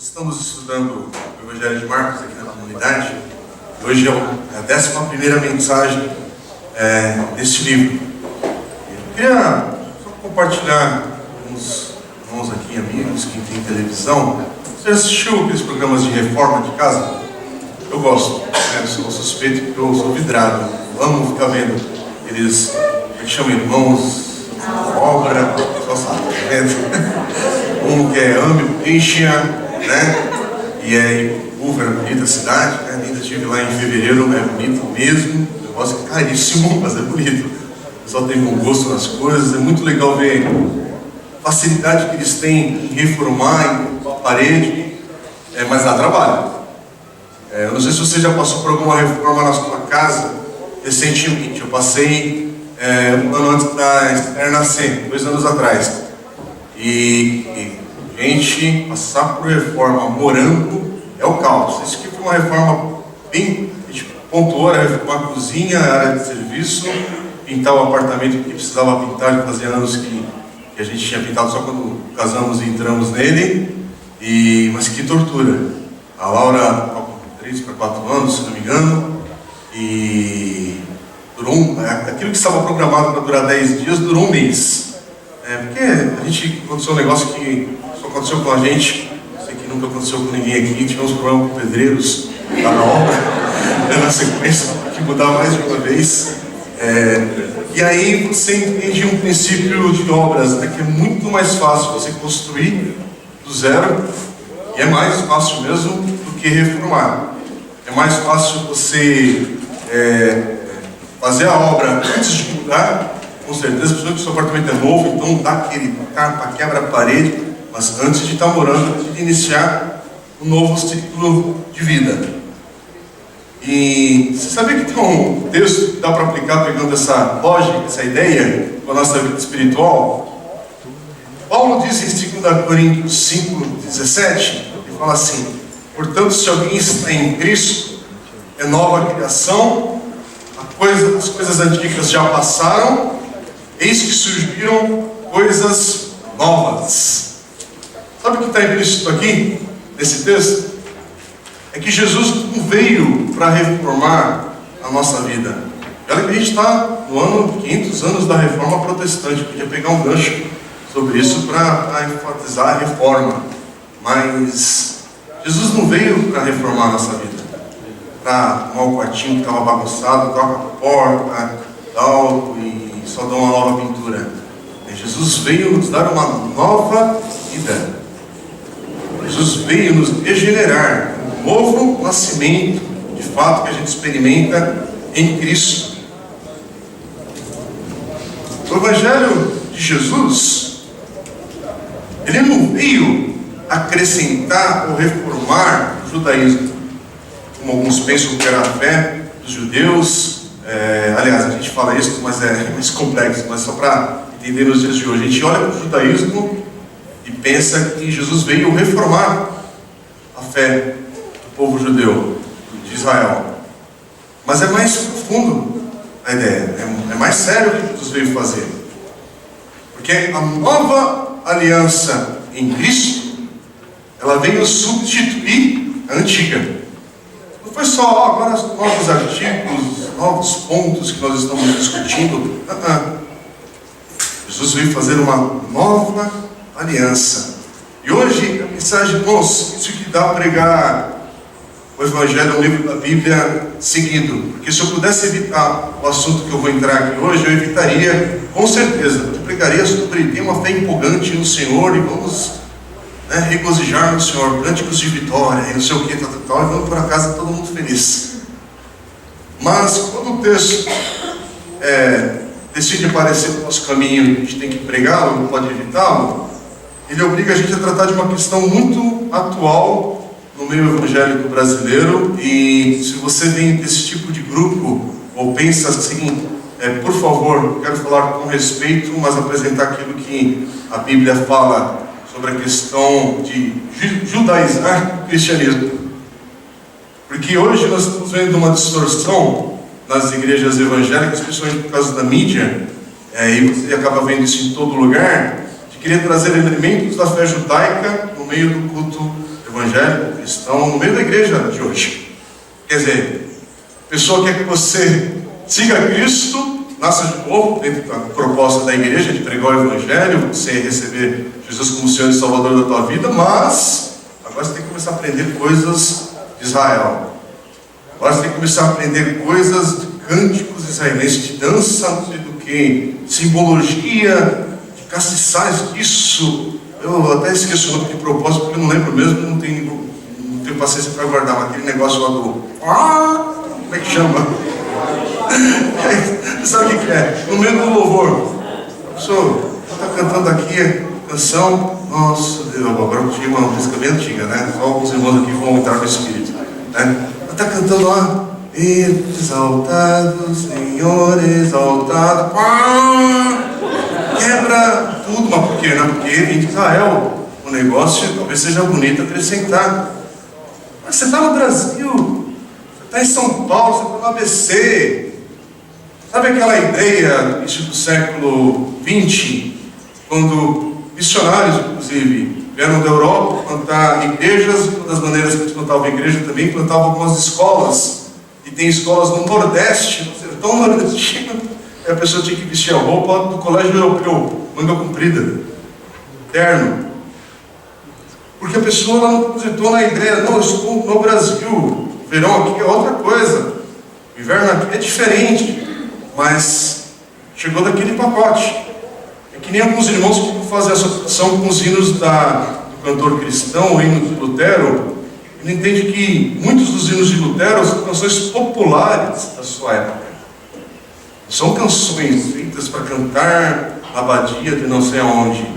Estamos estudando o Evangelho de Marcos aqui na comunidade. Hoje é a 11ª mensagem deste livro. Eu queria só compartilhar com os irmãos aqui, amigos, quem tem televisão. Você assistiu aqueles programas de reforma de casa? Eu gosto, eu sou suspeito porque eu sou vidrado. Eu amo ficar vendo eles, que chamam irmãos, obra, só sabe, um que é âmbito, Christian, né? E é Uber, bonita cidade, né? Ainda estive lá em fevereiro, é bonito mesmo. O negócio é caríssimo, mas é bonito. O pessoal tem bom gosto nas coisas, é muito legal ver a facilidade que eles têm em reformar a parede, mas dá trabalho. Eu não sei se você já passou por alguma reforma na sua casa recentemente. Eu passei um ano antes da Esther nascer, 2 anos atrás. E gente, passar por reforma morando é o caos. Isso aqui foi uma reforma bem, a gente pontuou, era reformar a cozinha, a área de serviço, pintar o apartamento que precisava pintar, já fazia anos que a gente tinha pintado só quando casamos e entramos nele. Mas que tortura. A Laura, 3 para 4 anos, se não me engano, e durou aquilo que estava programado para durar 10 dias, durou um mês. Porque a gente aconteceu um negócio que só aconteceu com a gente, sei que nunca aconteceu com ninguém aqui. Tivemos problema com pedreiros lá na obra, na sequência, que mudar mais de uma vez. E aí você entende um princípio de obras, né, que é muito mais fácil você construir do zero, e é mais fácil mesmo do que reformar. É mais fácil você fazer a obra antes de mudar, com certeza, principalmente se o seu apartamento é novo, então dá aquele tapa, quebra a parede, mas antes de estar morando, antes de iniciar um novo ciclo de vida. E você sabia que tem um texto que dá para aplicar pegando essa lógica, essa ideia com a nossa vida espiritual? Paulo diz em 2 Coríntios 5:17, ele fala assim: portanto, se alguém está em Cristo, é nova criação, as coisas antigas já passaram, eis que surgiram coisas novas. Sabe o que está implícito aqui, nesse texto? É que Jesus não veio para reformar a nossa vida. Olha que a gente está no ano de 500 anos da reforma protestante. Eu podia pegar um gancho sobre isso para enfatizar a reforma. Mas Jesus não veio para reformar a nossa vida, para arrumar o quartinho que estava bagunçado, troca a porta, tal, e só dar uma nova pintura. Jesus veio nos dar uma nova vida. Jesus veio nos regenerar, um novo nascimento, de fato, que a gente experimenta em Cristo. O Evangelho de Jesus, ele não veio acrescentar ou reformar o judaísmo, como alguns pensam que era a fé dos judeus. Aliás, a gente fala isso, mas é mais complexo, mas só para entender nos dias de hoje. A gente olha para o judaísmo e pensa que Jesus veio reformar a fé do povo judeu, de Israel. Mas é mais profundo a ideia, é mais sério o que Jesus veio fazer. Porque a nova aliança em Cristo, ela veio substituir a antiga. Não foi só agora novos artigos, novos pontos que nós estamos discutindo. Jesus veio fazer uma nova aliança. E hoje a mensagem, irmãos, isso que dá a pregar o Evangelho, o livro da Bíblia seguido. Porque se eu pudesse evitar o assunto que eu vou entrar aqui hoje, eu evitaria, com certeza. Eu pregaria sobre ter uma fé empolgante no Senhor e vamos regozijar no Senhor, cânticos de vitória e não sei o que, tal, e vamos para casa todo mundo feliz. Mas quando o texto decide aparecer no nosso caminho, a gente tem que pregá-lo, não pode evitá-lo, ele obriga a gente a tratar de uma questão muito atual no meio evangélico brasileiro. E se você vem desse tipo de grupo, ou pensa assim, por favor, quero falar com respeito, mas apresentar aquilo que a Bíblia fala sobre a questão de judaizar o cristianismo. Porque hoje nós estamos vendo uma distorção nas igrejas evangélicas, principalmente por causa da mídia, e você acaba vendo isso em todo lugar, de querer trazer elementos da fé judaica no meio do culto evangélico, cristão, no meio da igreja de hoje. Quer dizer, a pessoa quer que você siga Cristo, nasça de novo, dentro da proposta da igreja de pregar o evangelho, você receber Jesus como Senhor e Salvador da tua vida, mas agora você tem que começar a aprender coisas de Israel. Agora você tem que começar a aprender coisas de cânticos israelenses, de dança, não sei do que, simbologia, de castiçais disso. Eu até esqueço o nome de propósito, porque eu não lembro mesmo, não tenho paciência para guardar, mas aquele negócio lá do... como é que chama? Sabe o que é? No meio do louvor, a pessoa está cantando aqui a canção, nossa Deus, agora eu tinha uma música bem antiga, né? Só alguns irmãos aqui vão entrar no espírito, né? Ela está cantando lá, exaltado, Senhor, exaltado, quebra tudo, mas por quê? Não, porque em Israel o negócio talvez seja bonito acrescentar. Mas você está no Brasil, você está em São Paulo, você está no ABC. Sabe aquela ideia do início do século XX, quando missionários, inclusive, vieram da Europa plantar igrejas, uma das maneiras que eles plantavam igreja também, plantavam algumas escolas, e tem escolas no Nordeste, no sertão nordestino, e a pessoa tinha que vestir a roupa do colégio europeu, manga comprida, terno, porque a pessoa ela não depositou na ideia, não, eu estou no Brasil, o verão aqui é outra coisa, o inverno aqui é diferente, mas chegou daquele pacote. É que nem alguns irmãos que fazem associação com os hinos do cantor cristão, o hino de Lutero. Ele entende que muitos dos hinos de Lutero são canções populares da sua época. São canções feitas para cantar a abadia de não sei aonde.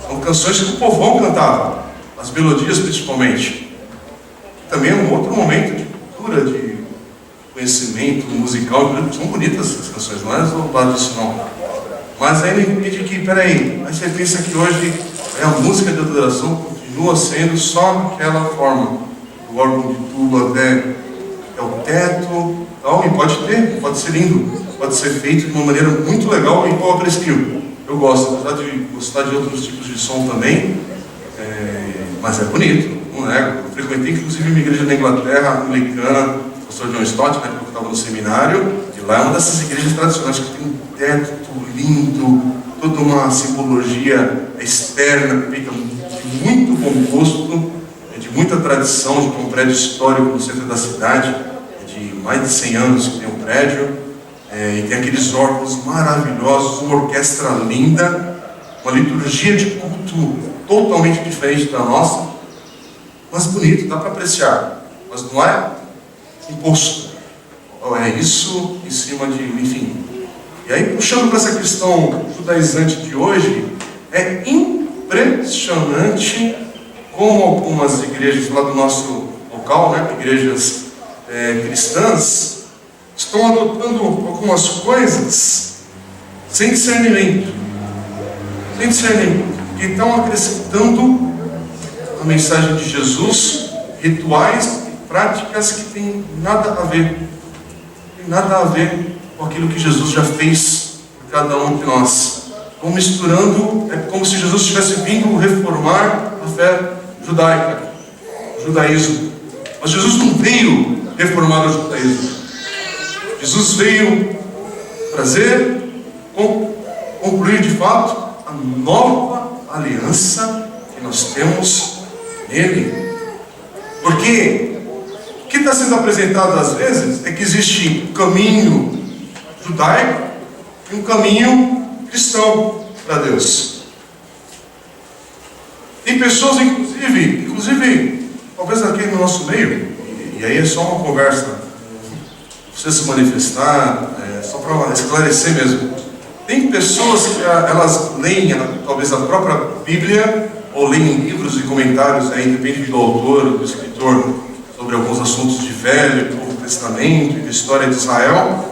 São canções que o povão cantava, as melodias principalmente. Também é um outro momento de cultura, de conhecimento musical, são bonitas essas canções, não é zombado disso não. Mas aí ele entende que, peraí, aí você pensa que hoje a música de adoração continua sendo só aquela forma, do órgão de tubo até o teto, tal, e pode ser lindo, pode ser feito de uma maneira muito legal e eu aprecio. Eu gosto, apesar de gostar de outros tipos de som também, mas é bonito, não é? Eu frequentei inclusive uma igreja na Inglaterra, anglicana, pastor John Stott, né, porque eu estava no seminário, e lá é uma dessas igrejas tradicionais que tem um teto lindo, toda uma simbologia externa, feita de muito bom gosto, de muita tradição, de um prédio histórico no centro da cidade, de mais de 100 anos que tem um prédio, e tem aqueles órgãos maravilhosos, uma orquestra linda, uma liturgia de culto totalmente diferente da nossa, mas bonito, dá para apreciar, mas não é imposto. É isso em cima de, enfim. E aí, puxando para essa questão judaizante de hoje, é impressionante como algumas igrejas lá do nosso local, né, igrejas cristãs, estão adotando algumas coisas sem discernimento. Sem discernimento. Que estão acrescentando a mensagem de Jesus, rituais, práticas que tem nada a ver. Tem nada a ver com aquilo que Jesus já fez por cada um de nós. Estão misturando, é como se Jesus tivesse vindo reformar a fé judaica, o judaísmo. Mas Jesus não veio reformar o judaísmo. Jesus veio trazer, concluir de fato a nova aliança que nós temos nele. Porque o que está sendo apresentado às vezes é que existe um caminho judaico e um caminho cristão para Deus. Tem pessoas, inclusive, talvez aqui no nosso meio, e aí é só uma conversa, não precisa se manifestar, só para esclarecer mesmo. Tem pessoas que elas leem talvez a própria Bíblia, ou leem livros e comentários, aí depende do autor, do escritor, sobre alguns assuntos de Velho e Novo Testamento e da história de Israel.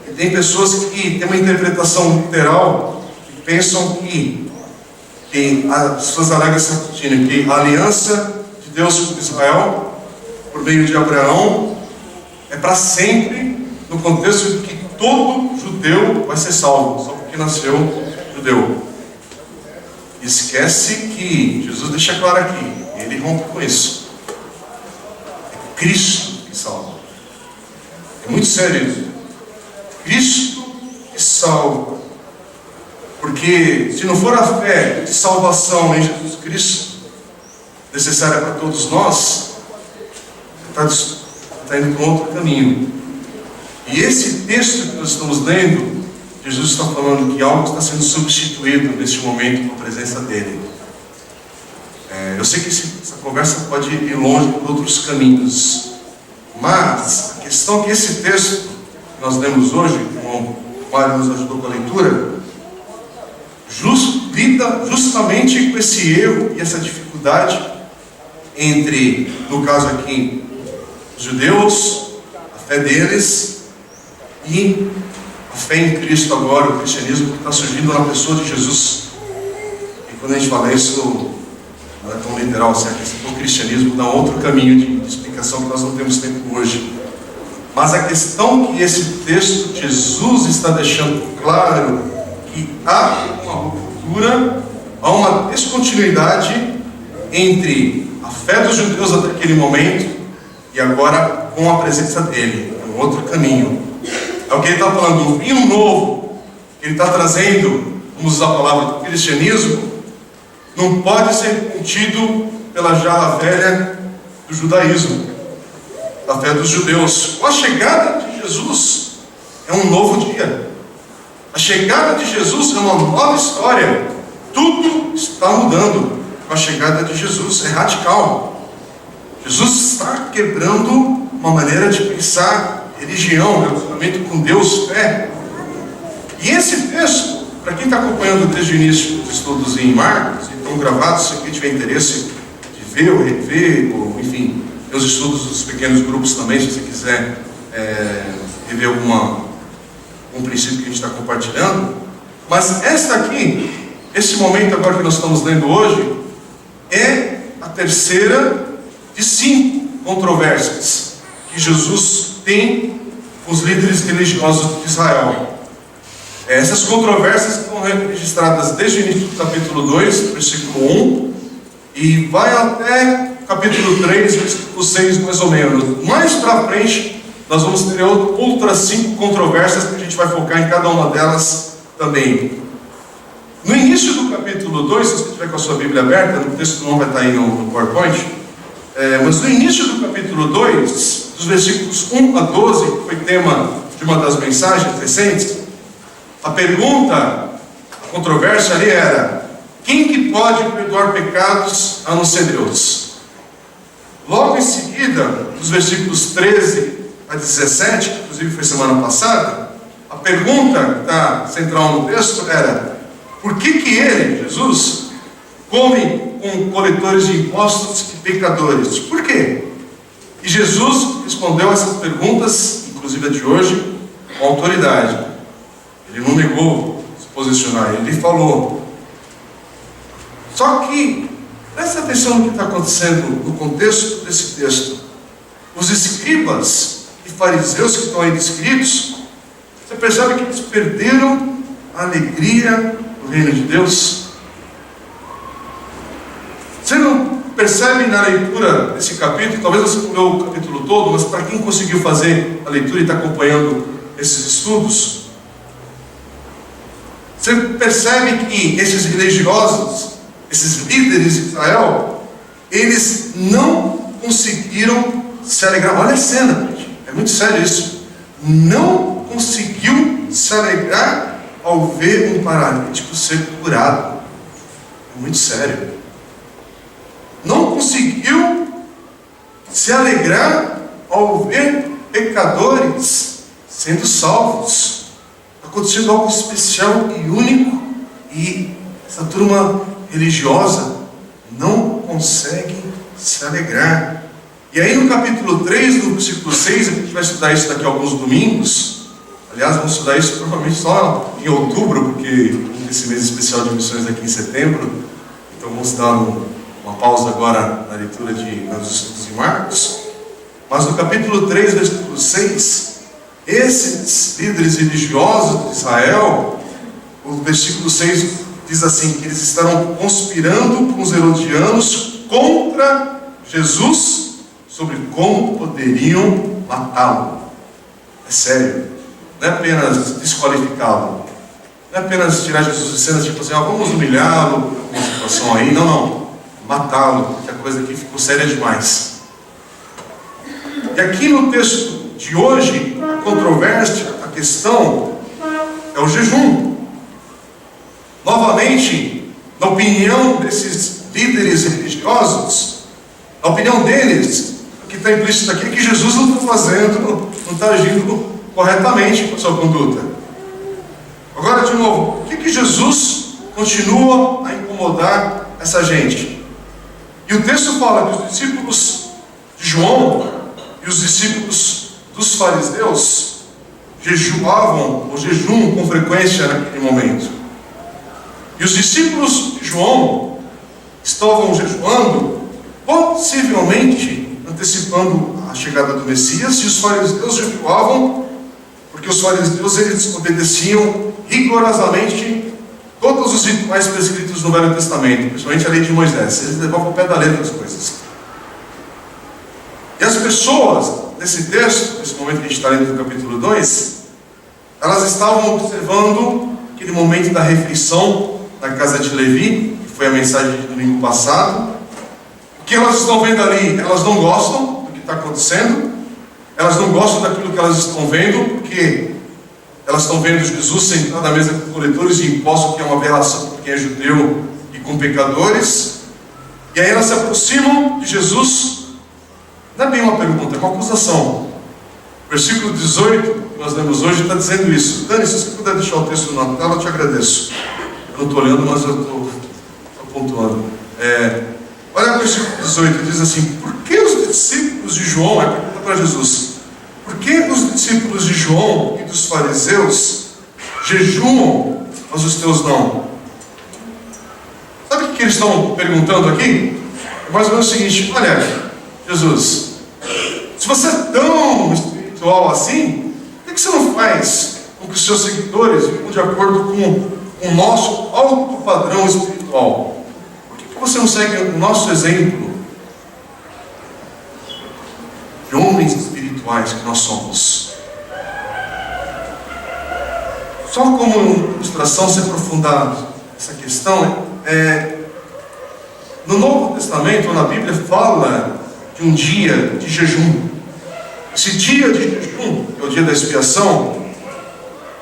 E tem pessoas que têm uma interpretação literal e pensam que as suas alegam que a aliança de Deus com Israel, por meio de Abraão, é para sempre, no contexto de que todo judeu vai ser salvo, só porque nasceu judeu. Esquece que Jesus deixa claro aqui, ele rompe com isso. Cristo que salva. É muito sério isso. Cristo que salva. Porque se não for a fé de salvação em Jesus Cristo, necessária para todos nós, você está indo para um outro caminho. E esse texto que nós estamos lendo, Jesus está falando que algo está sendo substituído neste momento com a presença dele. Eu sei que essa conversa pode ir longe por outros caminhos, mas a questão é que esse texto que nós lemos hoje, como o Mário nos ajudou com a leitura, lida justamente com esse erro e essa dificuldade entre, no caso aqui, os judeus, a fé deles, e a fé em Cristo agora, o cristianismo que está surgindo na pessoa de Jesus. E quando a gente fala isso, não é tão literal, assim, o cristianismo dá outro caminho de explicação que nós não temos tempo hoje. Mas a questão que esse texto de Jesus está deixando claro, que há uma ruptura, há uma descontinuidade entre a fé dos judeus até aquele momento e agora com a presença dele, é um outro caminho. É o que ele está falando, um vinho novo que ele está trazendo, vamos usar a palavra do cristianismo, não pode ser contido pela jarra velha do judaísmo, da fé dos judeus. Com a chegada de Jesus é um novo dia. A chegada de Jesus é uma nova história. Tudo está mudando com a chegada de Jesus. É radical. Jesus está quebrando uma maneira de pensar religião, relacionamento com Deus, fé. E esse texto, para quem está acompanhando desde o início dos estudos em Marcos, e estão gravados, se alguém tiver interesse de ver ou rever, ou enfim, tem os estudos dos pequenos grupos também, se você quiser rever um princípio que a gente está compartilhando. Mas esta aqui, esse momento agora que nós estamos lendo hoje, é a terceira de 5 controvérsias que Jesus tem com os líderes religiosos de Israel. Essas controvérsias estão registradas desde o início do capítulo 2, versículo 1, e vai até capítulo 3, versículo 6, mais ou menos. Mais para frente, nós vamos ter outras 5 controvérsias que a gente vai focar em cada uma delas também. No início do capítulo 2, se você estiver com a sua Bíblia aberta, o texto não vai estar aí no PowerPoint, mas no início do capítulo 2, dos versículos 1 a 12, que foi tema de uma das mensagens recentes, a pergunta, a controvérsia ali era: quem que pode perdoar pecados a não ser Deus? Logo em seguida, dos versículos 13 a 17, que inclusive foi semana passada, a pergunta que está central no texto era: por que ele, Jesus, come com coletores de impostos e pecadores? Por quê? E Jesus respondeu essas perguntas, inclusive a de hoje, com autoridade. Ele não negou se posicionar, ele falou. Só que, presta atenção no que está acontecendo no contexto desse texto. Os escribas e fariseus que estão aí descritos, você percebe que eles perderam a alegria do reino de Deus? Você não percebe na leitura desse capítulo, talvez você não leu o capítulo todo, mas para quem conseguiu fazer a leitura e está acompanhando esses estudos, você percebe que esses religiosos, esses líderes de Israel, eles não conseguiram se alegrar. Olha a cena, gente. É muito sério isso. Não conseguiu se alegrar ao ver um paralítico ser curado. É muito sério. Não conseguiu se alegrar ao ver pecadores sendo salvos. Está acontecendo algo especial e único, e essa turma religiosa não consegue se alegrar. E aí no capítulo 3, no versículo 6, a gente vai estudar isso daqui a alguns domingos. Aliás, vamos estudar isso provavelmente só em outubro, porque esse mês especial de missões aqui em setembro. Então vamos dar uma pausa agora na leitura dos estudos de Marcos. Mas no capítulo 3, versículo 6, esses líderes religiosos de Israel, o versículo 6 diz assim, que eles estavam conspirando com os herodianos contra Jesus, sobre como poderiam matá-lo. É sério. Não é apenas desqualificá-lo. Não é apenas tirar Jesus de cena, tipo assim, vamos humilhá-lo nessa situação aí. Não, não. Matá-lo, porque a coisa aqui ficou séria demais. E aqui no texto de hoje, a controvérsia, a questão é o jejum. Novamente, na opinião desses líderes religiosos, a opinião deles, o que está implícito aqui é que Jesus não está fazendo, não está agindo corretamente com a sua conduta. Agora, de novo, por que Jesus continua a incomodar essa gente? E o texto fala que os discípulos de João e os discípulos dos fariseus jejuavam, ou jejum com frequência naquele momento. E os discípulos de João estavam jejuando, possivelmente antecipando a chegada do Messias, e os fariseus jejuavam porque os fariseus eles obedeciam rigorosamente todos os rituais prescritos no Velho Testamento, principalmente a lei de Moisés. Eles levavam o pé da letra das coisas. E as pessoas, nesse texto, nesse momento que a gente está lendo no capítulo 2, elas estavam observando aquele momento da refeição na casa de Levi, que foi a mensagem de domingo passado. O que elas estão vendo ali, elas não gostam do que está acontecendo, elas não gostam daquilo que elas estão vendo, porque elas estão vendo Jesus sentado à mesa com coletores de impostos, que é uma aberração para quem é judeu e com pecadores. E aí elas se aproximam de Jesus. Não é bem uma pergunta, é uma acusação. Versículo 18, que nós lemos hoje, está dizendo isso. Dani, se você puder deixar o texto na tela, eu te agradeço. Eu não estou olhando, mas eu estou pontuando. Olha o versículo 18, diz assim: por que os discípulos de João, é pergunta para Jesus, por que os discípulos de João e dos fariseus jejuam, mas os teus não? Sabe o que eles estão perguntando aqui? É mais ou menos o seguinte: olha, Jesus, se você é tão espiritual assim, por que você não faz com que os seus seguidores vivam de acordo com o nosso alto padrão espiritual? Por que você não segue o nosso exemplo de homens espirituais que nós somos? Só como ilustração, se aprofundar essa questão, no Novo Testamento, ou na Bíblia, fala de um dia de jejum. Esse dia de jejum, que é o dia da expiação,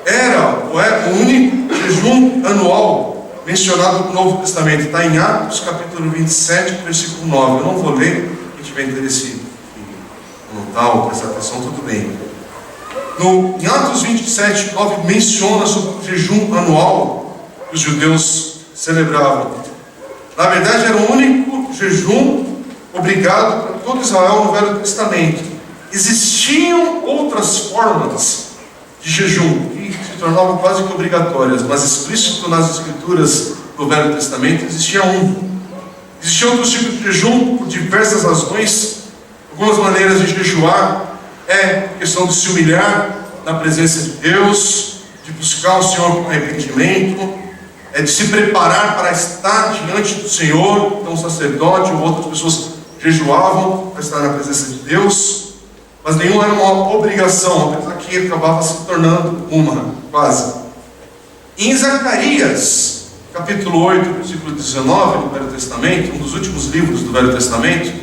era ou é o único jejum anual mencionado no Novo Testamento. Está em Atos capítulo 27, versículo 9. Eu não vou ler, quem tiver interesse em anotar ou prestar atenção, tudo bem. Em Atos 27, 9, menciona sobre o jejum anual que os judeus celebravam. Na verdade, era o único jejum obrigado para todo Israel no Velho Testamento. Existiam outras formas de jejum que se tornavam quase que obrigatórias, mas explícito nas escrituras do Velho Testamento existia um. Existiam outros tipos de jejum por diversas razões. Algumas maneiras de jejuar é a questão de se humilhar na presença de Deus, de buscar o Senhor com arrependimento, de se preparar para estar diante do Senhor. Então o sacerdote ou outras pessoas jejuavam para estar na presença de Deus, mas nenhum era uma obrigação, apesar que acabava se tornando uma, quase. Em Zacarias, capítulo 8, versículo 19 do Velho Testamento, um dos últimos livros do Velho Testamento,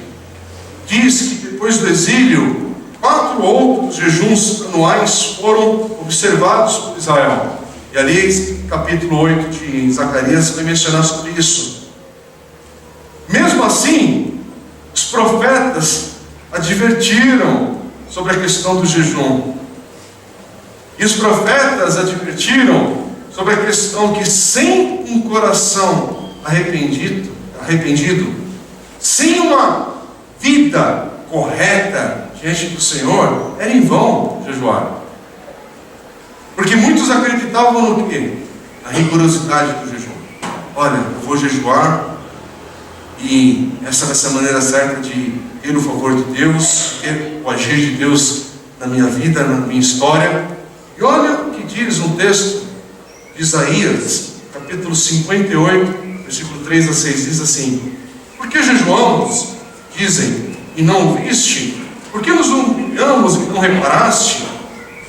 diz que depois do exílio, 4 outros jejuns anuais foram observados por Israel. E ali, capítulo 8 de Zacarias, vai mencionar sobre isso. Mesmo assim, os profetas advertiram sobre a questão do jejum. E os profetas advertiram sobre a questão que sem um coração arrependido, sem uma vida correta diante do Senhor, era em vão jejuar. Porque muitos acreditavam no quê? Na rigorosidade do jejum. Olha, eu vou jejuar e essa vai ser a maneira certa de ter o favor de Deus, ter o agir de Deus na minha vida, na minha história. E olha o que diz um texto de Isaías, capítulo 58, versículo 3 a 6, diz assim: por que jejuamos? Dizem, e não viste? Por que nos humilhamos e não reparaste?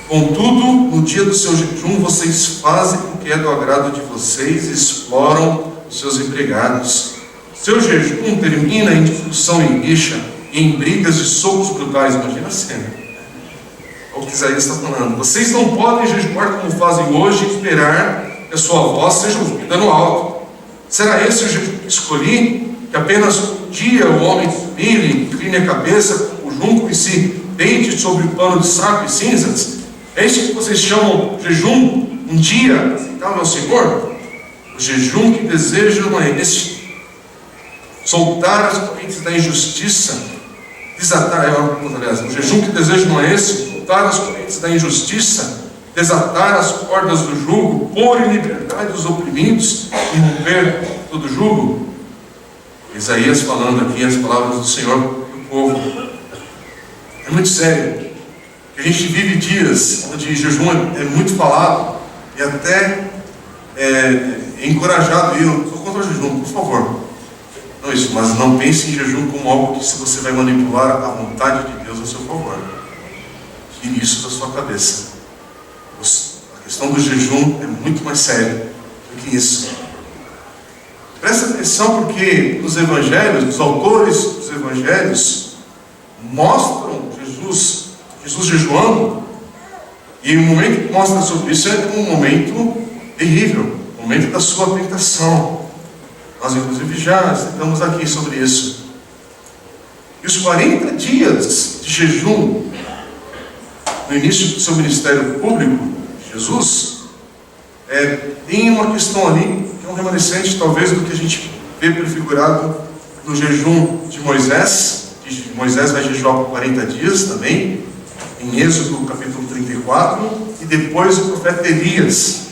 Contudo, no dia do seu jejum, vocês fazem o que é do agrado de vocês e exploram os seus empregados. Seu jejum termina em discussão e rixa, em brigas e socos brutais. Imagina a cena. É o que Isaías está falando. Vocês não podem jejuar como fazem hoje e esperar que a sua voz seja ouvida no alto. Será esse o jejum que escolhi? Que apenas um dia o homem se humilhe, incline a cabeça, o junco e se deite sobre o pano de saco e cinzas? É isso que vocês chamam jejum? Um dia aceitável ao Senhor? O jejum que desejam não é esse. Soltar as correntes da injustiça, o jejum que desejo não é esse, soltar as correntes da injustiça, desatar as cordas do jugo, pôr em liberdade os oprimidos e romper todo jugo. Isaías falando aqui as palavras do Senhor para o povo. É muito sério, que a gente vive dias onde jejum é muito falado e até é encorajado. E eu sou contra o jejum, por favor. Não isso, mas não pense em jejum como algo que se você vai manipular a vontade de Deus a seu favor. Tire isso da sua cabeça. A questão do jejum é muito mais séria do que isso. Presta atenção, porque nos evangelhos, os autores dos evangelhos mostram Jesus jejuando, e o momento que mostra sobre isso é um momento terrível, o momento da sua tentação. Nós inclusive já citamos aqui sobre isso. E os 40 dias de jejum no início do seu ministério público, Jesus, tem uma questão ali, que é um remanescente talvez do que a gente vê prefigurado no jejum de Moisés, que Moisés vai jejuar por 40 dias também, em Êxodo capítulo 34, e depois o profeta Elias,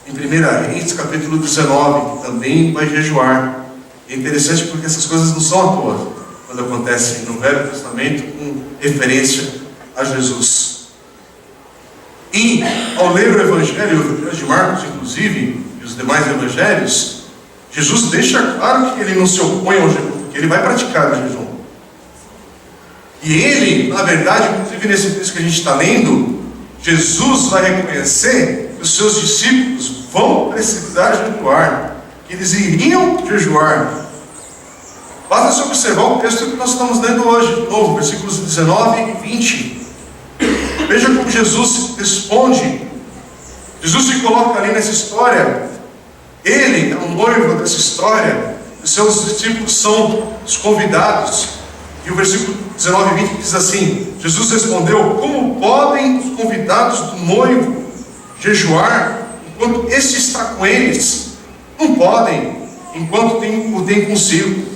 em 1 Reis capítulo 19, que também vai jejuar. É interessante porque essas coisas não são à toa, quando acontecem no Velho Testamento, com referência a Jesus. E, ao ler o Evangelho de Marcos, inclusive, e os demais Evangelhos, Jesus deixa claro que ele não se opõe ao jejum, que ele vai praticar o jejum. E ele, na verdade, inclusive nesse texto que a gente está lendo, Jesus vai reconhecer que os seus discípulos vão precisar jejuar, que eles iriam jejuar. Basta se observar o texto que nós estamos lendo hoje, de novo, versículos 19 e 20. Veja como Jesus responde. Jesus se coloca ali nessa história. Ele é o noivo dessa história. Os seus discípulos são os convidados. E o versículo 19 e 20 diz assim: Jesus respondeu: como podem os convidados do noivo jejuar enquanto este está com eles? Não podem, enquanto o tem consigo.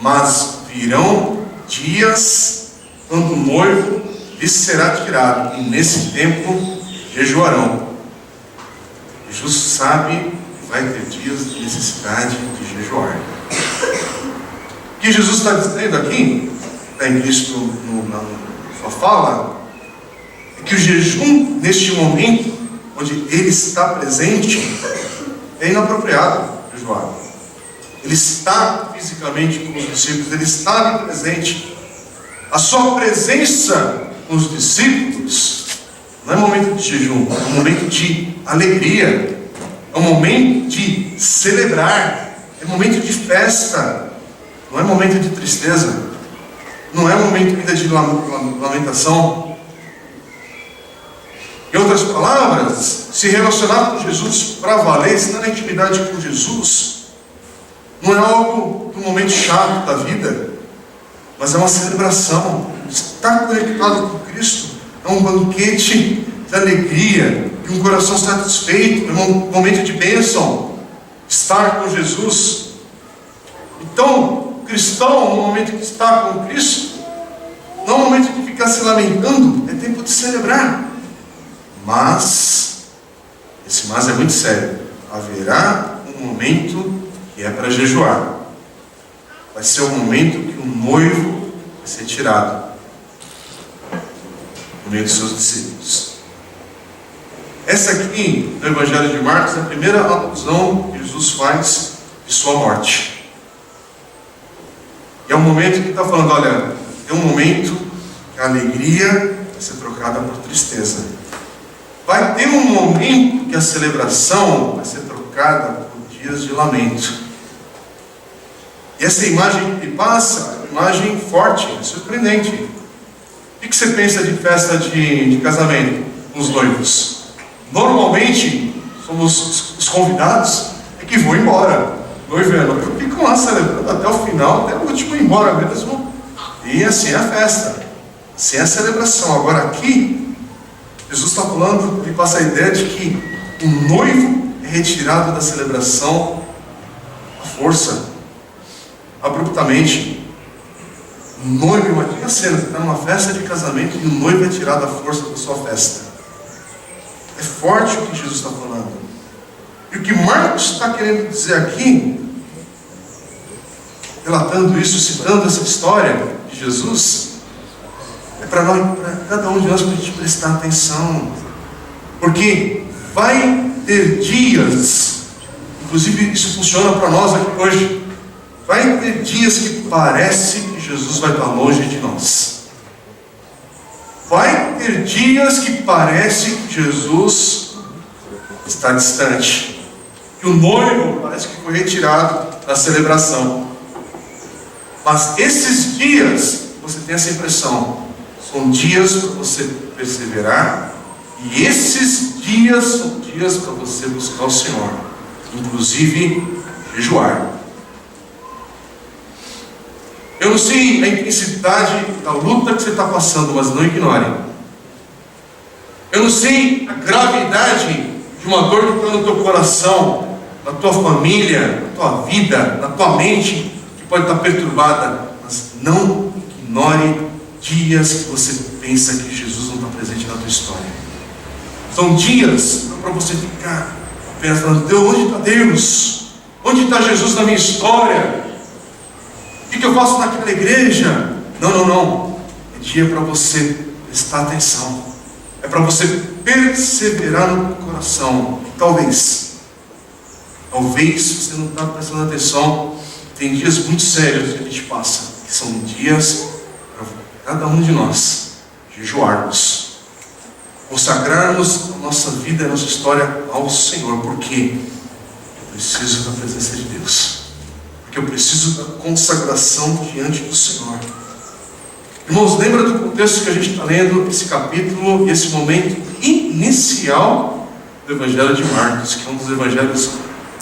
Mas virão dias quando o noivo lhes será tirado, e nesse tempo jejuarão. Jesus sabe que vai ter dias de necessidade de jejuar. O que Jesus está dizendo aqui, está implícito na sua fala, é que o jejum, neste momento, onde ele está presente, é inapropriado jejuar. Ele está fisicamente com os discípulos, ele está ali presente. A sua presença com os discípulos não é momento de jejum, é um momento de alegria, é um momento de celebrar, é um momento de festa, não é momento de tristeza, não é momento ainda de lamentação. Em outras palavras, se relacionar com Jesus para valer, estar na intimidade com Jesus, não é algo do momento chato da vida, mas é uma celebração. Estar conectado com Cristo é um banquete de alegria, de um coração satisfeito, é um momento de bênção. Estar com Jesus. Então, o cristão, no momento que está com Cristo, não é um momento de ficar se lamentando, é tempo de celebrar. Mas, esse mas é muito sério. Haverá um momento que é para jejuar. Vai ser o momento que o noivo vai ser tirado no meio dos seus discípulos. Essa aqui, no Evangelho de Marcos, é a primeira alusão que Jesus faz de sua morte. E é um momento que está falando: olha, ter um momento que a alegria vai ser trocada por tristeza. Vai ter um momento que a celebração vai ser trocada por dias de lamento. E essa imagem que passa, é uma imagem forte, é surpreendente. O que você pensa de festa de casamento com os noivos? Normalmente, somos os convidados que vão embora. Noivo e noivo ficam lá celebrando até o final, até o último ir embora mesmo. E assim é a festa, assim é a celebração. Agora aqui, Jesus está falando, ele passa a ideia de que o noivo é retirado da celebração à força, abruptamente. O noivo, imagina a cena, você está numa festa de casamento e o noivo é tirado à força da sua festa. É forte o que Jesus está falando. E o que Marcos está querendo dizer aqui, relatando isso, citando essa história de Jesus, é para cada um de nós, para a gente prestar atenção. Porque vai ter dias, inclusive isso funciona para nós aqui hoje, vai ter dias que parece que Jesus vai estar longe de nós. Vai ter dias que parece que Jesus está distante, que o noivo parece que foi retirado da celebração. Mas esses dias, você tem essa impressão, são dias para você perseverar, e esses dias são dias para você buscar o Senhor, inclusive jejuar. Eu não sei a intensidade da luta que você está passando, mas não ignore. Eu não sei a gravidade de uma dor que está no teu coração, na tua família, na tua vida, na tua mente, que pode estar perturbada, mas não ignore dias que você pensa que Jesus não está presente na tua história. São dias não para você ficar apenas falando: Deus, onde está Deus? Onde está Jesus na minha história? O que eu faço naquela igreja? Não. É dia para você prestar atenção. É para você perseverar no teu coração. Talvez você não está prestando atenção. Tem dias muito sérios que a gente passa, que são dias para cada um de nós jejuarmos, consagrarmos a nossa vida e a nossa história ao Senhor. Por quê? Eu preciso da presença de Deus. Porque eu preciso da consagração diante do Senhor. Irmãos, lembra do contexto que a gente está lendo, esse capítulo, esse momento inicial do Evangelho de Marcos, que é um dos evangelhos,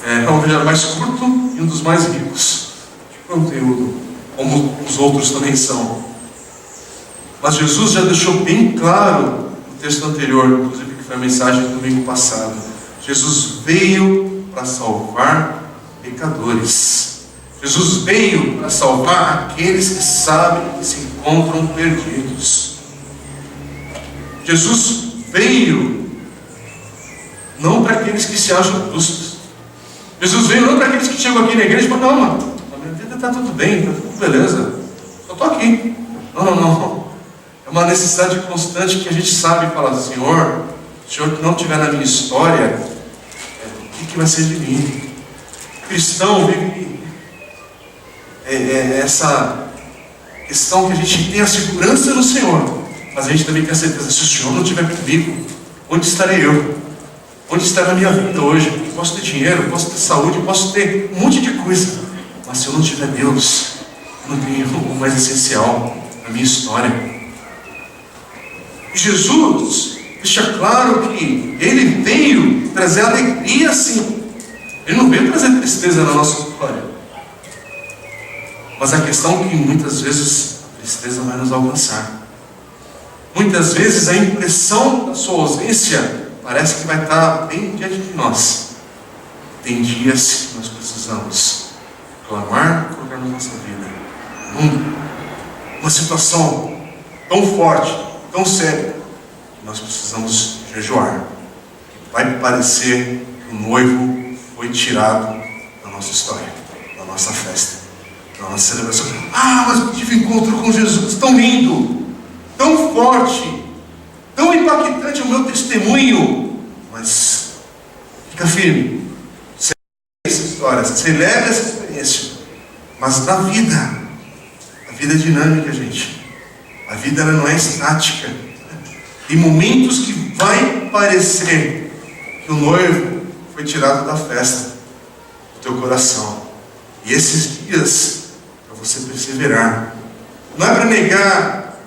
é o evangelho mais curto e um dos mais ricos de conteúdo, como os outros também são. Mas Jesus já deixou bem claro no texto anterior, inclusive que foi a mensagem do domingo passado. Jesus veio para salvar pecadores. Jesus veio para salvar aqueles que sabem que se encontram perdidos. Jesus veio não para aqueles que se acham justos. Jesus veio não para aqueles que chegam aqui na igreja e falam: não, mano, a minha vida está tudo bem, está tudo beleza, só estou aqui. Não. É uma necessidade constante que a gente sabe e fala: Senhor, se o Senhor que não estiver na minha história, o que vai ser de mim? O cristão vive essa questão que a gente tem a segurança no Senhor, mas a gente também tem a certeza: se o Senhor não estiver comigo, onde estarei eu? Onde está a minha vida hoje? Eu posso ter dinheiro, eu posso ter saúde, eu posso ter um monte de coisa, mas se eu não tiver Deus, eu não tenho o mais essencial na minha história. Jesus deixa claro que Ele veio trazer alegria, sim. Ele não veio trazer tristeza na nossa história. Mas a questão é que muitas vezes a tristeza vai nos alcançar. Muitas vezes a impressão da sua ausência parece que vai estar bem diante de nós. Tem dias que nós precisamos clamar e colocar na nossa vida uma situação tão forte, tão séria, que nós precisamos jejuar. Vai parecer que o noivo foi tirado da nossa história, da nossa festa, da nossa celebração. Mas eu tive encontro com Jesus tão lindo, tão forte, tão impactante o meu testemunho. Mas fica firme, celebre essa história, celebre essa experiência. Mas na vida, a vida é dinâmica, gente. A vida ela não é estática. Tem momentos que vai parecer que o noivo foi tirado da festa do teu coração. E esses dias, para você perseverar, não é para negar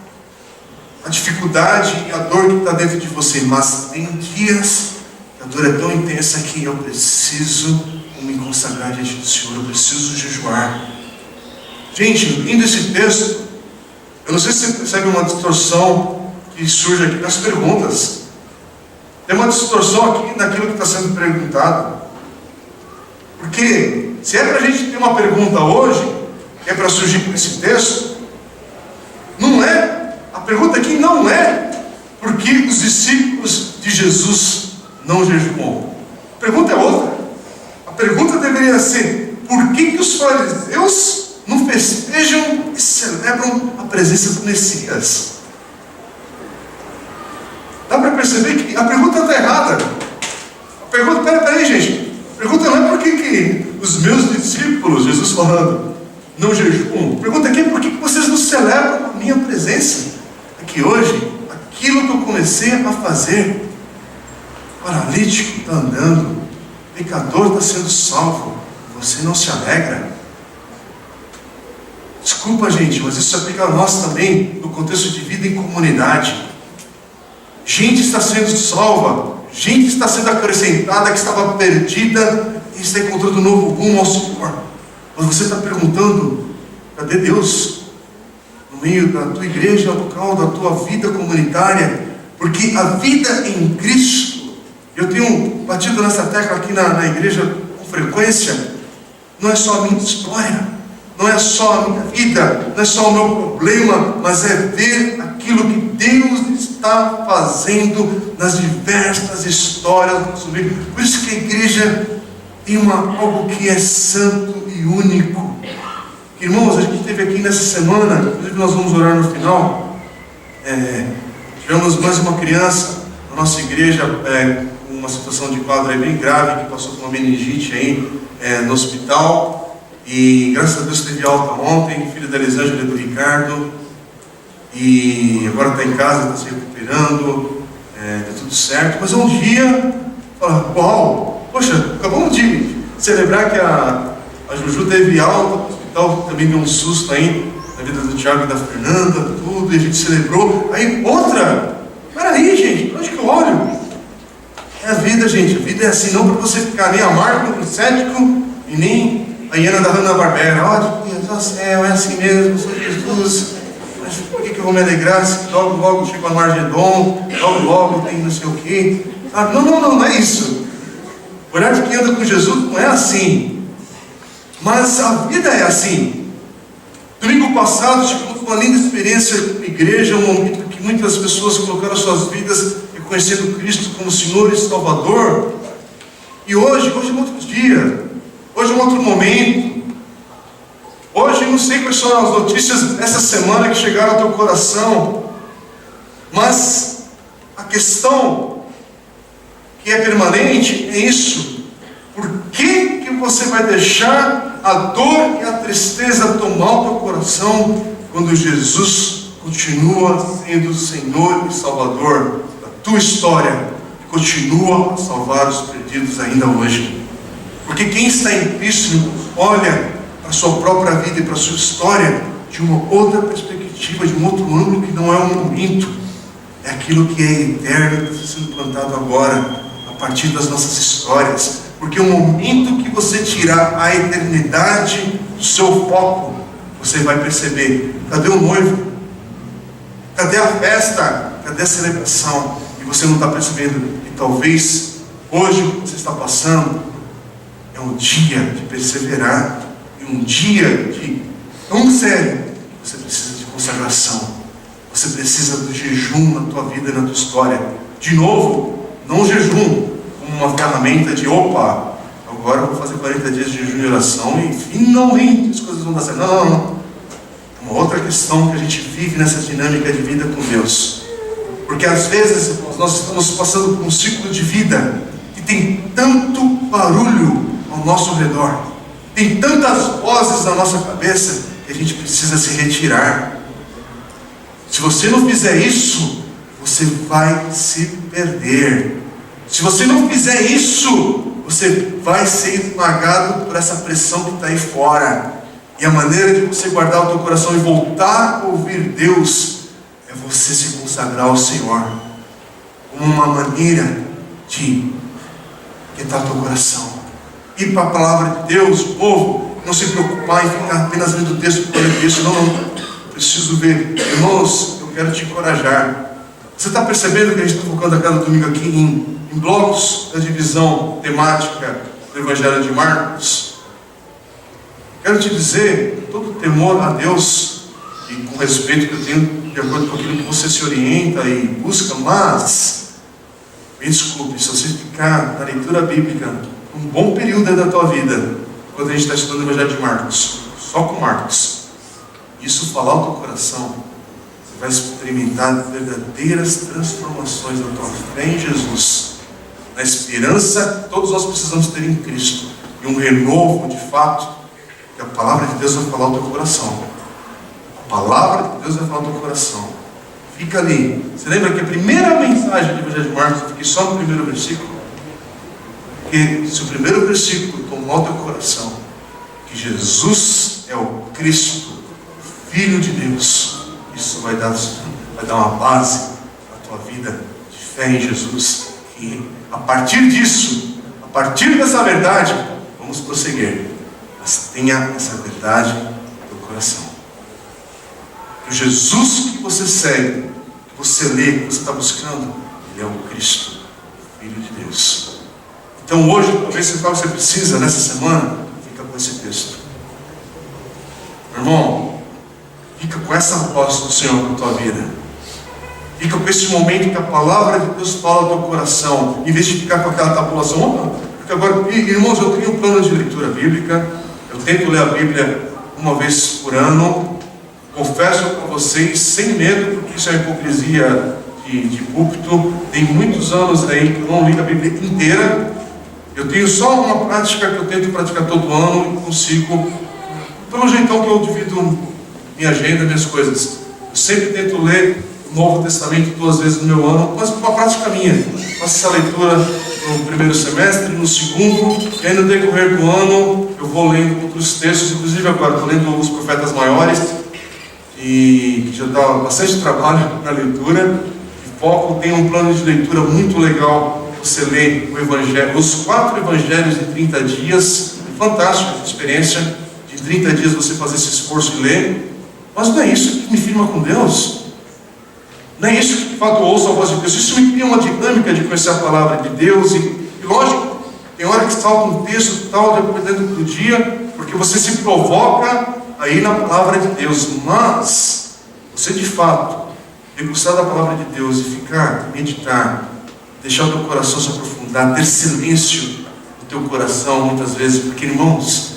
a dificuldade e a dor que está dentro de você, mas tem dias que a dor é tão intensa que eu preciso me consagrar diante do Senhor, eu preciso jejuar. Gente, lendo esse texto, eu não sei se você percebe uma distorção que surge aqui nas perguntas. Tem uma distorção aqui naquilo que está sendo perguntado. Porque se é para a gente ter uma pergunta hoje, que é para surgir com esse texto, não é, a pergunta aqui não é por que os discípulos de Jesus não jejuam. A pergunta é outra. A pergunta deveria ser: por que os fariseus não festejam e celebram a presença do Messias? Dá para perceber que a pergunta está errada. A pergunta, peraí gente, a pergunta não é por que os meus discípulos, Jesus falando, não jejuam. A pergunta aqui é por que vocês não celebram a minha presença. É que hoje, aquilo que eu comecei a fazer, paralítico está andando, pecador está sendo salvo, você não se alegra? Desculpa gente, mas isso se aplica a nós também, no contexto de vida em comunidade. Gente está sendo salva, gente está sendo acrescentada, que estava perdida e está encontrando um novo rumo ao Senhor. Mas você está perguntando: cadê Deus? No meio da tua igreja local, da tua vida comunitária. Porque a vida em Cristo, eu tenho batido nessa tecla aqui na igreja com frequência, não é só a minha história, não é só a minha vida, não é só o meu problema, mas é ver aquilo que Deus está fazendo nas diversas histórias do nosso meio. Por isso que a igreja tem algo que é santo e único. Irmãos, a gente teve aqui nessa semana, inclusive nós vamos orar no final, tivemos mais uma criança na nossa igreja, com uma situação de quadro aí bem grave, que passou por uma meningite aí no hospital. E graças a Deus teve alta ontem, filho da Elisângela e do Ricardo, e agora está em casa, está se recuperando, está tudo certo. Mas um dia, fala: uau, poxa, acabamos de celebrar que a Juju teve alta no hospital, também deu um susto aí na vida do Tiago e da Fernanda, tudo, e a gente celebrou. Aí outra, peraí gente, pra onde que eu olho? É a vida, gente, a vida é assim, não para você ficar nem amargo, nem cético, e nem a hiena da Hanna-Barbera: ó, Deus do céu, é assim mesmo, sou Jesus, mas por que eu vou me alegrar se logo logo chego a Margedon, logo tem não sei o quê? Não é isso. O olhar de quem anda com Jesus não é assim, mas a vida é assim. Domingo passado tivemos uma linda experiência com a igreja, um momento que muitas pessoas colocaram suas vidas reconhecendo Cristo como Senhor e Salvador. E hoje é um outro dia. Hoje é um outro momento. Hoje não sei quais são as notícias dessa semana que chegaram ao teu coração, mas a questão que é permanente é isso: por que você vai deixar a dor e a tristeza tomar o teu coração quando Jesus continua sendo o Senhor e Salvador da tua história e continua a salvar os perdidos ainda hoje? Porque quem está em Cristo olha para a sua própria vida e para a sua história de uma outra perspectiva, de um outro ângulo, que não é um momento, é aquilo que é eterno, que está sendo plantado agora, a partir das nossas histórias. Porque o momento que você tirar a eternidade do seu foco, você vai perceber: cadê o noivo? Cadê a festa? Cadê a celebração? E você não está percebendo que talvez hoje o que você está passando é um dia de perseverar, e um dia de tão sério que você precisa de consagração, você precisa do jejum na tua vida e na tua história. De novo, não o jejum como uma ferramenta de opa, agora eu vou fazer 40 dias de jejum e oração e finalmente as coisas vão dar certo. Não. Uma outra questão que a gente vive nessa dinâmica de vida com Deus, porque às vezes nós estamos passando por um ciclo de vida que tem tanto barulho ao nosso redor, tem tantas vozes na nossa cabeça, que a gente precisa se retirar. Se você não fizer isso, você vai se perder. Se você não fizer isso, você vai ser esmagado por essa pressão que está aí fora. E a maneira de você guardar o teu coração e voltar a ouvir Deus é você se consagrar ao Senhor, como uma maneira de quietar o teu coração. Ir para a palavra de Deus, o povo, não se preocupar em ficar apenas lendo o texto por ler texto. Não, eu preciso ver. Irmãos, eu quero te encorajar. Você está percebendo que a gente está focando a cada domingo aqui em blocos da divisão temática do Evangelho de Marcos? Quero te dizer, com todo temor a Deus e com respeito que eu tenho de acordo com aquilo que você se orienta e busca, mas me desculpe, se você ficar na leitura bíblica um bom período da tua vida, quando a gente está estudando o Evangelho de Marcos, só com Marcos, isso falar o teu coração, você vai experimentar verdadeiras transformações da tua fé em Jesus, na esperança que todos nós precisamos ter em Cristo, e um renovo de fato, que a palavra de Deus vai falar ao teu coração. A palavra de Deus vai falar ao teu coração. Fica ali. Você lembra que a primeira mensagem do Evangelho de Marcos, eu fiquei só no primeiro versículo? Porque se o primeiro versículo tomar o teu coração, que Jesus é o Cristo, Filho de Deus, isso vai dar uma base à tua vida de fé em Jesus. E a partir disso, a partir dessa verdade, vamos prosseguir. Mas tenha essa verdade no teu coração. O Jesus que você segue, que você lê, que você está buscando, Ele é o Cristo, Filho de Deus. Então hoje, talvez você fale o que você precisa nessa semana, fica com esse texto. Meu irmão, fica com essa voz do Senhor na tua vida. Fica com esse momento que a palavra de Deus fala ao teu coração, em vez de ficar com aquela tabulação. Porque agora, irmãos, eu tenho um plano de leitura bíblica. Eu tento ler a Bíblia uma vez por ano. Confesso para vocês, sem medo, porque isso é hipocrisia de púlpito. Tem muitos anos aí que eu não li a Bíblia inteira. Eu tenho só uma prática que eu tento praticar todo ano e consigo, pelo jeitão que eu divido minha agenda, minhas coisas. Eu sempre tento ler o Novo Testamento 2 vezes no meu ano, mas uma prática minha. Faço essa leitura no primeiro semestre, no segundo, e aí no decorrer do ano eu vou lendo outros textos, inclusive agora estou lendo os profetas maiores, e que já dá bastante trabalho na leitura, e foco, tem um plano de leitura muito legal. Você lê o Evangelho, os 4 Evangelhos em 30 dias, fantástica experiência, de 30 dias você fazer esse esforço e ler, mas não é isso que me firma com Deus, não é isso que de fato eu ouço a voz de Deus, isso me cria uma dinâmica de conhecer a palavra de Deus, e lógico, tem hora que salta um texto tal, dependendo do dia, porque você se provoca aí na palavra de Deus, mas você de fato degustar da palavra de Deus e ficar, meditar, deixar o teu coração se aprofundar, ter silêncio no teu coração muitas vezes, porque irmãos,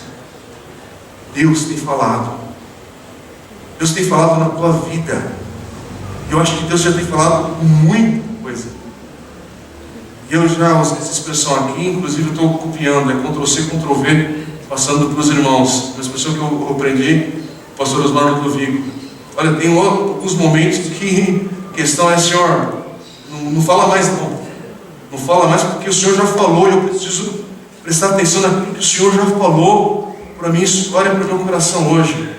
Deus tem falado na tua vida. Eu acho que Deus já tem falado muita coisa. E eu já usei essa expressão aqui, inclusive eu estou copiando, é Ctrl+C, Ctrl+V, passando para os irmãos. Uma expressão que eu aprendi, o pastor Osmar Ludovico. Olha, tem alguns momentos que a questão é, Senhor, não fala mais não. Não fala mais porque o Senhor já falou, e eu preciso prestar atenção naquilo que o Senhor já falou para a minha história, para o meu coração hoje.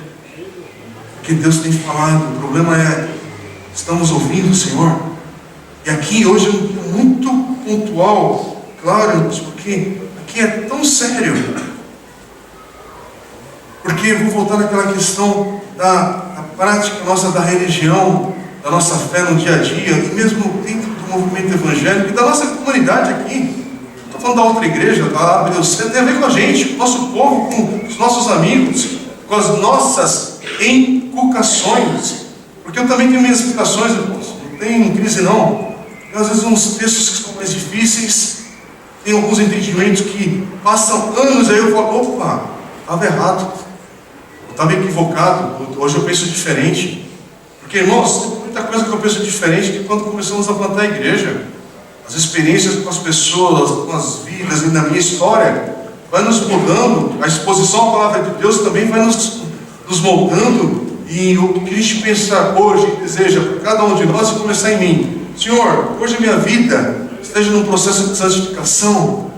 Porque Deus tem falado, o problema é, estamos ouvindo o Senhor? E aqui hoje é um dia muito pontual, claro, porque aqui é tão sério. Porque eu vou voltar naquela questão da prática nossa da religião, da nossa fé no dia a dia, e mesmo dentro do movimento evangélico e da nossa comunidade aqui. Estou falando da outra igreja, da ABDC, tem a ver com a gente, com o nosso povo, com os nossos amigos, com as nossas inculcações. Porque eu também tenho minhas explicações, irmãos. Não tem crise não. Tem, às vezes uns textos que são mais difíceis, tem alguns entendimentos que passam anos, aí eu falo, opa, estava errado, eu estava equivocado, hoje eu penso diferente. Porque, irmãos, tem muita coisa que eu penso diferente de quando começamos a plantar a igreja. As experiências com as pessoas, com as vidas, e na minha história, vai nos mudando. A exposição à palavra de Deus também vai nos moldando. E o que a gente pensa hoje, deseja para cada um de nós, é começar em mim. Senhor, hoje a minha vida esteja num processo de santificação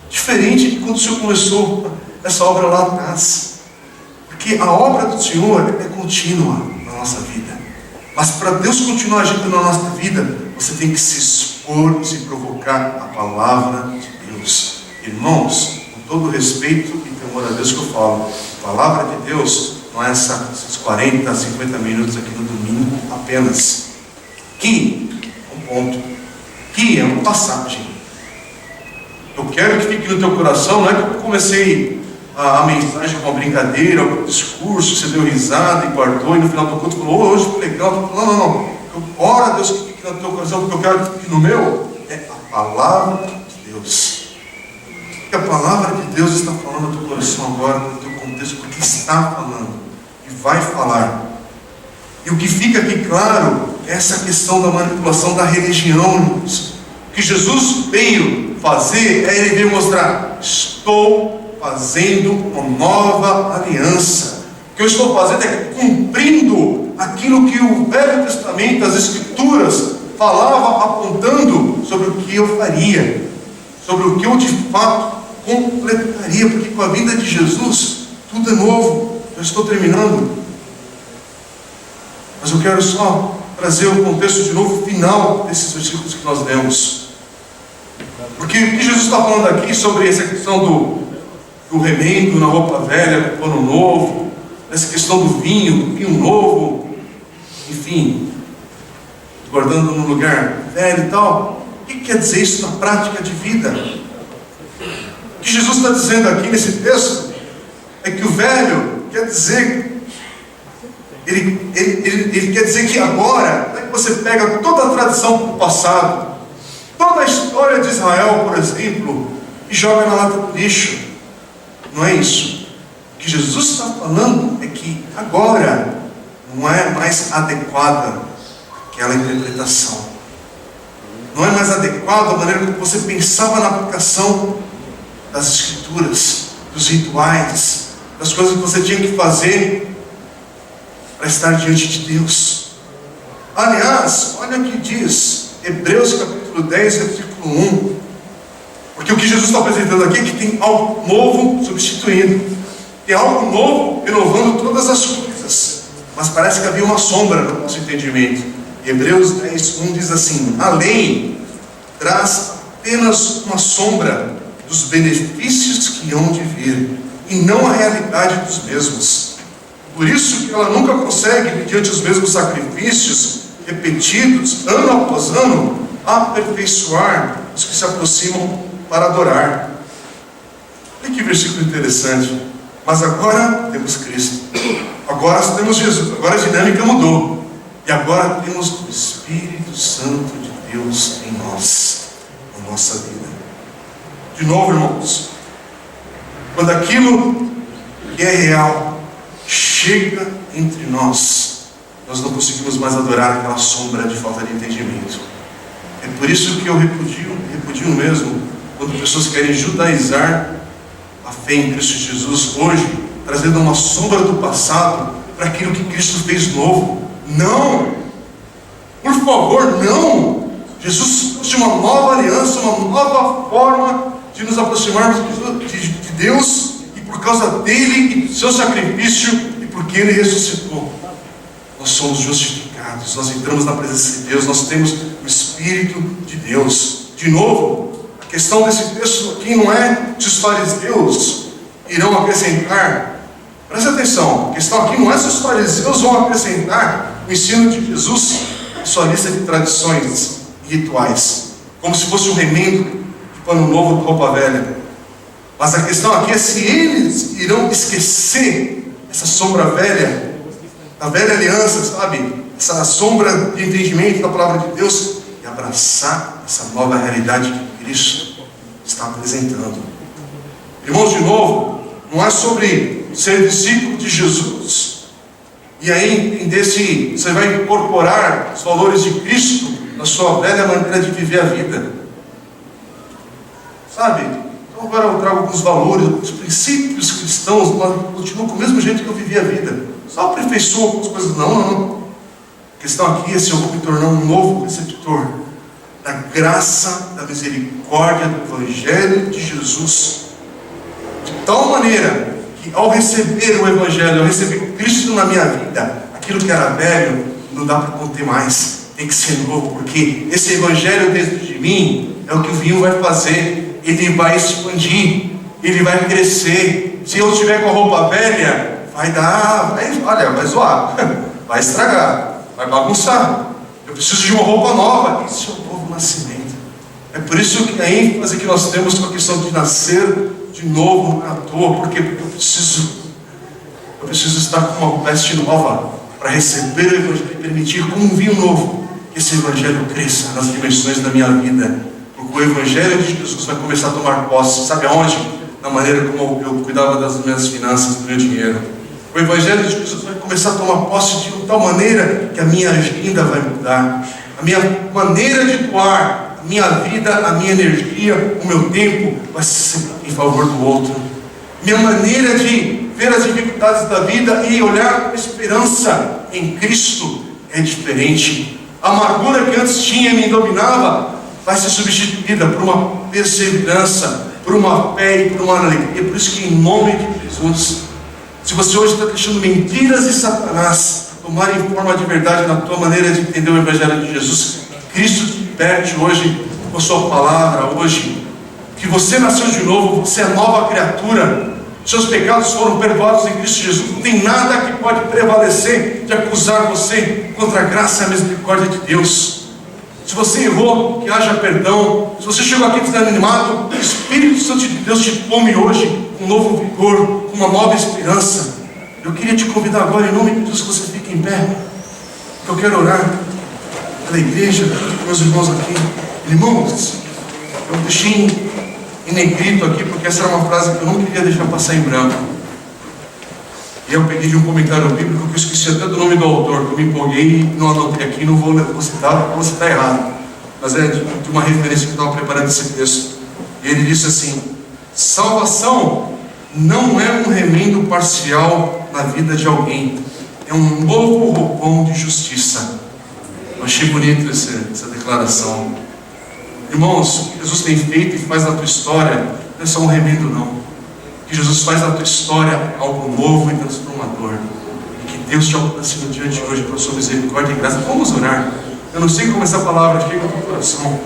diferente de quando o Senhor começou essa obra lá atrás. Porque a obra do Senhor é contínua na nossa vida. Mas para Deus continuar agindo na nossa vida, você tem que se expor e se provocar a palavra de Deus. Irmãos, com todo respeito e temor a Deus que eu falo, a palavra de Deus não é esses 40, 50 minutos aqui no domingo apenas. Que é um ponto. Que é uma passagem. Eu quero que fique no teu coração. Não é que eu comecei a mensagem com uma brincadeira, com um discurso, você deu risada e guardou, e no final do culto falou, hoje foi legal. Não. Ora a Deus que fique no teu coração, porque eu quero que fique no meu. É a palavra de Deus. Porque a palavra de Deus está falando no teu coração agora, no teu contexto, porque está falando e vai falar. E o que fica aqui claro é essa questão da manipulação da religião. O que Jesus veio fazer é ele veio mostrar: estou fazendo uma nova aliança. O que eu estou fazendo é cumprindo aquilo que o Velho Testamento, as Escrituras, falava apontando sobre o que eu faria, sobre o que eu de fato completaria, porque com a vinda de Jesus tudo é novo. Eu estou terminando, mas eu quero só trazer o contexto de novo final desses versículos que nós lemos. Porque o que Jesus está falando aqui sobre essa questão do remendo na roupa velha, com pano novo, essa questão do vinho novo, enfim, guardando no lugar velho e tal. O que quer dizer isso na prática de vida? O que Jesus está dizendo aqui nesse texto é que o velho quer dizer, ele quer dizer que agora, não é que você pega toda a tradição do passado, toda a história de Israel, por exemplo, e joga na lata do lixo. Não é isso. O que Jesus está falando é que agora não é mais adequada aquela interpretação. Não é mais adequada a maneira como você pensava na aplicação das Escrituras, dos rituais, das coisas que você tinha que fazer para estar diante de Deus. Aliás, olha o que diz Hebreus capítulo 10, versículo 1. Porque o que Jesus está apresentando aqui é que tem algo novo substituindo. Tem algo novo renovando todas as coisas. Mas parece que havia uma sombra no nosso entendimento. E Hebreus 10, 1 diz assim: a lei traz apenas uma sombra dos benefícios que hão de vir, e não a realidade dos mesmos. Por isso que ela nunca consegue, mediante os mesmos sacrifícios repetidos, ano após ano, aperfeiçoar os que se aproximam para adorar. Olha que versículo interessante. Mas agora temos Cristo, agora temos Jesus, agora a dinâmica mudou, e agora temos o Espírito Santo de Deus em nós, na nossa vida. De novo, irmãos, quando aquilo que é real chega entre nós, nós não conseguimos mais adorar aquela sombra de falta de entendimento. É por isso que eu repudio mesmo quando pessoas querem judaizar a fé em Cristo Jesus hoje, trazendo uma sombra do passado para aquilo que Cristo fez novo. Não! Por favor, não! Jesus trouxe uma nova aliança, uma nova forma de nos aproximarmos de Deus, e por causa dele e do seu sacrifício, e porque ele ressuscitou, nós somos justificados, nós entramos na presença de Deus, nós temos o Espírito de Deus. De novo, a questão desse texto aqui não é se os fariseus irão acrescentar. Presta atenção, a questão aqui não é se os fariseus vão acrescentar o ensino de Jesus à sua lista de tradições e rituais, como se fosse um remendo de pano novo de roupa velha. Mas a questão aqui é se eles irão esquecer essa sombra velha, da velha aliança, sabe? Essa sombra de entendimento da palavra de Deus, e abraçar essa nova realidade que Cristo está apresentando. Irmãos, de novo, não é sobre ser discípulo de Jesus e aí entender se você vai incorporar os valores de Cristo na sua velha maneira de viver a vida, sabe? Então agora eu trago alguns valores, alguns princípios cristãos, mas continuo com o mesmo jeito que eu vivi a vida. só aperfeiçoa algumas coisas. Não. A questão aqui é se eu vou me tornar um novo receptor da graça, da misericórdia do Evangelho de Jesus, de tal maneira que ao receber o Evangelho, ao receber Cristo na minha vida, aquilo que era velho não dá para conter mais, tem que ser novo, porque esse Evangelho dentro de mim é o que o vinho vai fazer, ele vai expandir, ele vai crescer. Se eu estiver com a roupa velha, vai zoar, vai estragar, vai bagunçar. Eu preciso de uma roupa nova. Isso é um novo nascimento. É por isso que a ênfase que nós temos com a questão de nascer de novo não é à toa. Por quê? Porque eu preciso estar com uma veste nova para receber o Evangelho e permitir, com um vinho novo, que esse Evangelho cresça nas dimensões da minha vida. Porque o Evangelho de Jesus vai começar a tomar posse. Sabe aonde? Na maneira como eu cuidava das minhas finanças, do meu dinheiro. O Evangelho de Jesus vai começar a tomar posse de tal maneira que a minha agenda vai mudar, a minha maneira de doar, a minha vida, a minha energia, o meu tempo vai ser em favor do outro. Minha maneira de ver as dificuldades da vida e olhar com esperança em Cristo é diferente. A amargura que antes tinha e me dominava vai ser substituída por uma perseverança, por uma fé e por uma alegria. Por isso que, em nome de Jesus, se você hoje está deixando mentiras e Satanás tomarem forma de verdade na tua maneira de entender o Evangelho de Jesus, Cristo te liberte hoje com a sua palavra, hoje, que você nasceu de novo, você é nova criatura, seus pecados foram perdoados em Cristo Jesus, não tem nada que pode prevalecer de acusar você contra a graça e a misericórdia de Deus. Se você errou, que haja perdão. Se você chegou aqui desanimado, o Espírito Santo de Deus te tome hoje com um novo vigor, com uma nova esperança. Eu queria te convidar agora, em nome de Deus, que você fique em pé, porque eu quero orar pela igreja, pelos meus irmãos aqui. Irmãos, eu deixei em negrito aqui, porque essa era uma frase que eu não queria deixar passar em branco. E eu peguei de um comentário bíblico que eu esqueci até do nome do autor, que eu me empolguei e não anotei aqui, não vou citar, porque vou citar errado. Mas é de uma referência que eu estava preparando esse texto. E ele disse assim: salvação não é um remendo parcial na vida de alguém, é um novo roupão de justiça. Eu achei bonito essa declaração. Irmãos, o que Jesus tem feito e faz na tua história não é só um remendo, não. Que Jesus faz na tua história algo novo e transformador. E que Deus te alcance no dia de hoje por sua misericórdia e graça. Vamos orar. Eu não sei como essa palavra chega no teu coração,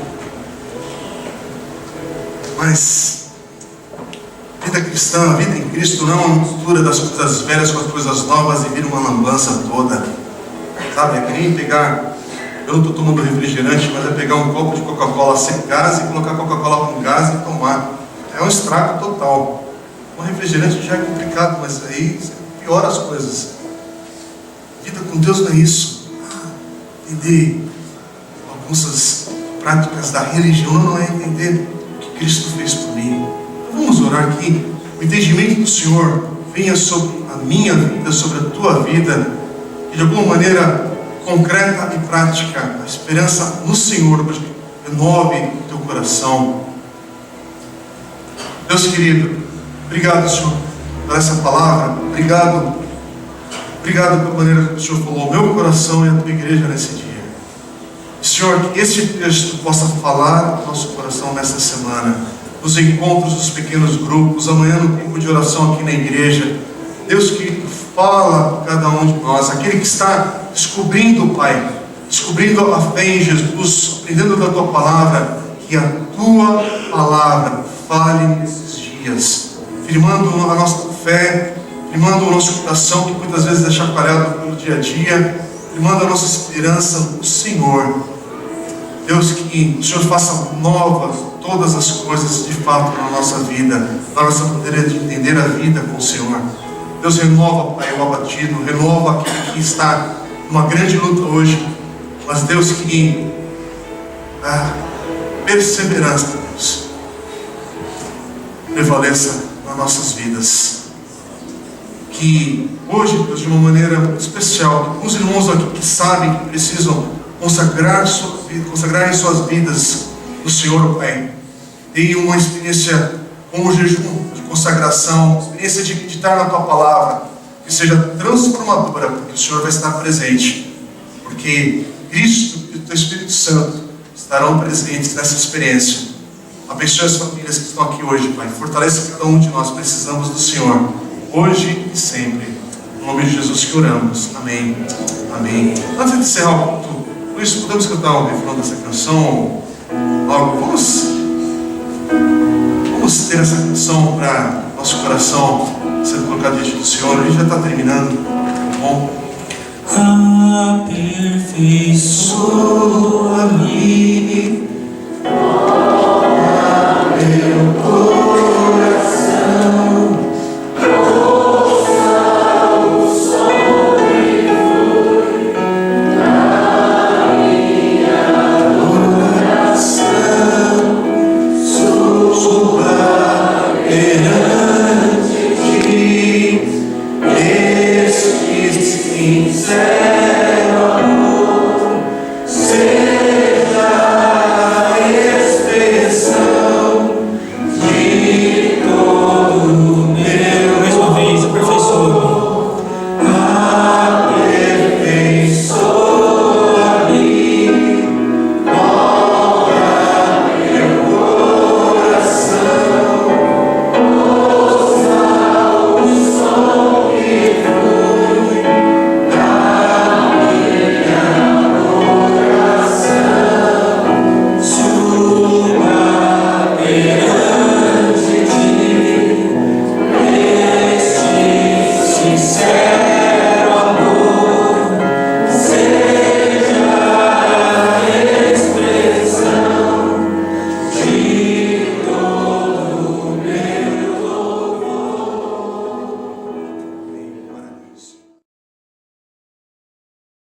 mas vida cristã, vida em Cristo não é uma mistura das coisas velhas com as coisas novas e vira uma lambança toda. Sabe, é que nem pegar, eu não estou tomando refrigerante, mas é pegar um copo de Coca-Cola sem gás e colocar Coca-Cola com gás e tomar. É um estrago total. Um refrigerante já é complicado, mas aí piora as coisas. Vida com Deus não é isso. Entender algumas práticas da religião não é entender o que Cristo fez por mim. Então vamos orar aqui. O entendimento do Senhor venha sobre a minha vida, sobre a tua vida, e de alguma maneira concreta e prática, a esperança no Senhor renove o teu coração. Deus querido, obrigado, Senhor, por essa palavra. Obrigado pela maneira que o Senhor falou ao meu coração e à tua igreja nesse dia. Senhor, que esse texto possa falar no nosso coração nessa semana, nos encontros dos pequenos grupos, amanhã no tempo de oração aqui na igreja. Deus, que fala com cada um de nós, aquele que está descobrindo, Pai, descobrindo a fé em Jesus, aprendendo da tua palavra, que a tua palavra fale nesses dias, firmando a nossa fé, firmando o nosso coração, que muitas vezes é chacoalhado pelo dia a dia, firmando a nossa esperança no Senhor. Deus, que o Senhor faça novas todas as coisas de fato na nossa vida, na nossa maneira de entender a vida com o Senhor. Deus, renova, Pai, o abatido, renova aquele que está numa grande luta hoje, mas Deus, que a perseverança, Deus, prevaleça nas nossas vidas. Que hoje, Deus, de uma maneira especial, alguns irmãos aqui que sabem que precisam consagrarem suas vidas no Senhor, Pai, tenham uma experiência como o jejum de consagração, experiência de estar na tua palavra, que seja transformadora, porque o Senhor vai estar presente, porque Cristo e o Teu Espírito Santo estarão presentes nessa experiência. Abençoe as famílias que estão aqui hoje, Pai. Fortaleça cada um de nós. Precisamos do Senhor, hoje e sempre. Em nome de Jesus que oramos. Amém. Amém. Antes de encerrar o culto, Luiz, podemos cantar um refrão dessa canção? Vamos ter essa canção para nosso coração sendo colocado diante do Senhor. A gente já está terminando, tá bom? Aperfeiçoa-me meu coração, ouça o som e flui na minha oração, suba perante ti, estes sinceros.